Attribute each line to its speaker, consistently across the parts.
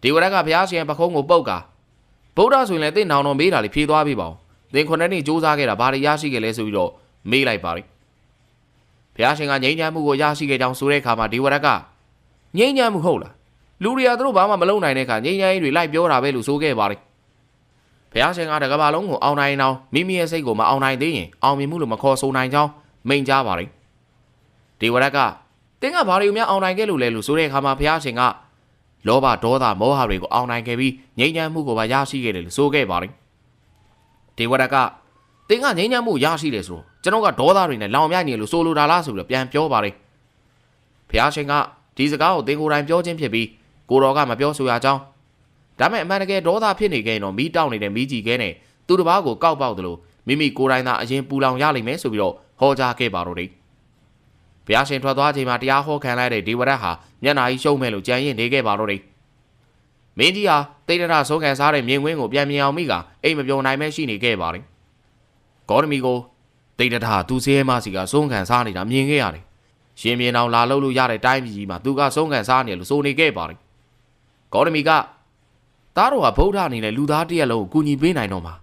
Speaker 1: ဒီဝရက်ကဘုရားရှင်ပခုံးကိုပုတ်ကာဗုဒ္ဓဆိုရင်လည်းသင်နောင်တော်မေးတာလေးဖြေသွားပြီပေါ့သင်ခုနှစ်နှစ်စူးစမ်းခဲ့တာဘာတွေရရှိခဲ့လဲဆိုပြီးတော့မေးလိုက်ပါလိဘုရားရှင်ကငြိမ်းချမ်းမှုကိုရရှိခဲ့ကြောင်းဆိုတဲ့အခါမှာဒီဝရက်ကငြိမ်းချမ်းမှုဟုတ်လားလူတွေကသူတို့ဘာမှမလုပ်နိုင်တဲ့အခါငြိမ်းချမ်းရေးတွေလိုက်ပြောတာပဲလို့ဆိုခဲ့ပါလိဘုရားရှင်ကတကဘာလုံးကိုအောင်နိုင်အောင်မိမိရဲ့စိတ်ကိုမအောင်နိုင်သေးရင်အောင်မြင်မှုလို့မခေါ်ဆိုနိုင်ကြောင်းမိန့်ကြားပါလိဒီဝရက်ကတင်းကဘာတွေကိုများအောင်နိုင်ခဲ့လို့လဲလို့ဆိုတဲ့အခါမှာဘုရားရှင်ကလောဘဒေါသမောဟတွေကိုအောင်နိုင်ခဲ့ပြီးငြိမ်းချမ်းမှုကိုပါရရှိခဲ့တယ်လို့ဆိုခဲ့ပါလိဒီဝရက်ကတင်းကငြိမ်းချမ်းမှုရရှိတယ်ဆိုတော့ကျွန်တော်ကဒေါသတွေနဲ့လောင်မြိုက်နေလို့ဆိုလိုတာလားဆိုပြီးပြန်ပြောပါလိဘုရားရှင်ကဒီစကားကိုတင်းကိုယ်တိုင်ပြောခြင်းဖြစ်ပြီးကိုတော်ကမပြောဆိုရကြောင်းဒါမဲ့အမှန်တကယ်ဒေါသဖြစ်နေခဲ့ရင်တော့မီးတောက်နေတဲ့မီးကြီးခဲနဲ့သူတစ်ပါးကိုကောက်ပေါက်တယ်လို့မိမိကိုယ်တိုင်သာအရင်ပူလောင်ရလိမ့်မယ်ဆိုပြီးတော့ဟောကြားခဲ့ပါတော့တယ်ဘုရားရှင်ထွက်သွားချိန်မှာတရားဟောခံလိုက်တဲ့ဒီဝရဟာမျက်နာကြီးရှုံးမဲ့လို့ကြံရင်နေခဲ့ပါတော့တယ်မင်းကြီးဟာတိတ်တရဆုံးခံစားတဲ့မြင်ကွင်းကိုပြန်မြင်အောင်မိကအိမ်မပြောနိုင်မဲရှိနေခဲ့ပါတယ်ဂေါတမီကိုတိတ်တရသူစဲမစီကဆုံးခံစားနေတာမြင်ခဲ့ရတယ်ရှင်မြင်အောင်လာလို့ရတဲ့တိုင်းပြည်ကြီးမှာသူကဆုံးခံစားနေလို့ဆိုနေခဲ့ပါတယ်ဂေါတမီကသားတော်ကဗုဒ္ဓအနေနဲ့လူသားတရက်လုံးကိုကူညီပေးနိုင်တော့မှာ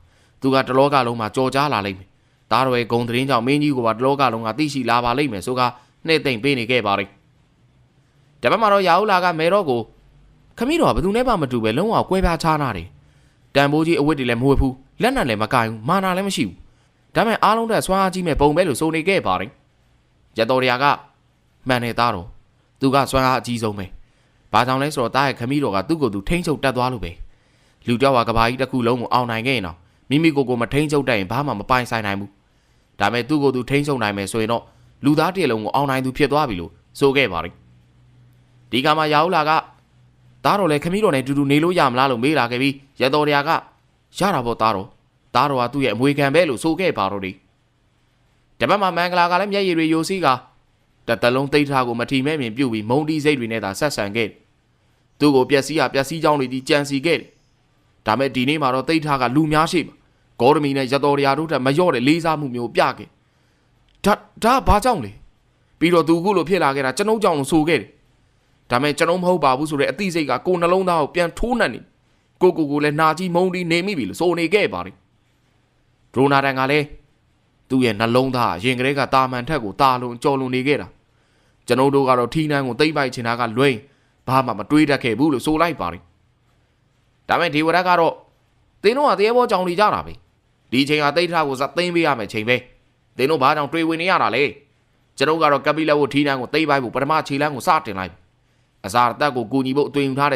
Speaker 1: သူကတလောကလုံးမှာကြော်ကြားလာလိမ့်မယ်သားတော်ရဲ့ဂုံသတင်းကြောင့်မင်းကြီးကပါတလောကလုံးကသိရှိလာပါလိမ့်မယ်ဆိုကနှိမ့်သိမ့်ပေးနေခဲ့ပါတယ်တပတ်မှာတော့ရာဟုလာကမဲတော့ကိုခမီးတော်ကဘယ်သူနဲ့မှမတူပဲလုံးဝကွဲပြားခြားနာတယ်တန်ဖိုးကြီးအဝတ်တွေလည်းမဝတ်ဘူးလက်နက်လည်းမကင်ဘူးမာနာလည်းမရှိဘူးဒါပေမဲ့အားလုံးတက်ဆွမ်းအားကြီးမဲ့ပုံပဲလို့ဆိုနေခဲ့ပါတယ်ရတော်ရကမှန်တဲ့သားတော်သူကဆွမ်းအားအကြီးဆုံးပဲဘာကြောင့်လဲဆိုတော့တားရဲ့ခမီးတော်ကသူ့ကိုယ်သူထိန်းချုပ်တတ်သွားလို့ပဲလူကြောက်ကကဘာကြီးတစ်ခုလုံးကိုအောင်နိုင်ခဲ့ရင်တော့မိမိကိုမထိန်းချုပ်တတ်ရင်ဘာမှမပိုင်ဆိုင်နိုင်ဘူးဒါပေမဲ့သူ့ကိုယ်သူထိန်းချုပ်နိုင်မယ်ဆိုရင်တော့လူသားတည်းလုံးကိုအောင်နိုင်သူဖြစ်သွားပြီလို့ဆိုခဲ့ပါတယ်ဒီကမှာရာဟုလာကသားတော်လည်းခမီးတော်နဲ့တူတူနေလို့ရမလားလို့မေးလာခဲ့ပြီးရတော်ရကရတာပေါ့သားတော်ကသူ့ရဲ့အမွေခံပဲလို့ဆိုခဲ့ပါတော့တယ်တပတ်မှာမင်္ဂလာကလည်းမျက်ရည်တွေယိုစီးကတလုံးသိထားကိုမထီမဲ့မြင်ပြုတ်ပြီးမုံတီစိတ်တွေနဲ့သာဆက်ဆံခဲ့သူ့ကိုပျက်စီးကြောင်းတွေကြီးကြံစီခဲ့ဒါမဲ့ဒီနေ့မှာတော့သိထားကလူများရှိမှာဂေါတမီနဲ့ရတော်ရတို့ထက်မလျော့တဲ့လေးစားမှုမျိုးပြခဲ့ဒါဘာကြောင့်လဲပြီးတော့သူခုလိုဖြစ်လာခဲ့တာကျွန်ုပ်ကြောင့်လို့ဆိုခဲ့တယ်ဒါမဲ့ကျွန်ုပ်မဟုတ်ပါဘူးဆိုတဲ့အသိစိတ်ကကိုနှလုံးသားကိုပြန်ထိုးနှံ့နေကိုလည်းနာကြီးမုံတီနေမိပြီလို့ဆိုနေခဲ့ပါတယ်ဒရိုနာတန်ကလည်းသူ့ရဲ့နှလုံးသားရင်ကလေးကတာမန်ထက်ကိုတာလွန်ကြော်လွန်နေခဲ့တာကျွန်ုပ်တို့ကတော့ထီးနှန်းကိုသိမ့်ပိုက်ချင်တာကလွဲဘာမှမတွေးတတ်ခဲ့ဘူးလို့ဆိုလိုက်ပါတယ်ဒါမဲ့ဒီဝရကတော့သင်တို့ကတရားဘောကြောင်နေကြတာပဲဒီချိန်ကသိထားကိုစသိမ်းပေးရမယ်ချိန်ပဲသင်တို့ဘာကြောင့်တွေးဝင်နေရတာလဲကျွန်ုပ်ကတော့ကပိလက်ဝထီးနှန်းကိုသိမ့်ပိုက်ဖို့ပထမခြေလမ်းကိုစတင်လိုက်အစာအသက်ကိုကူညီဖို့အသွင်ယူထားတဲ့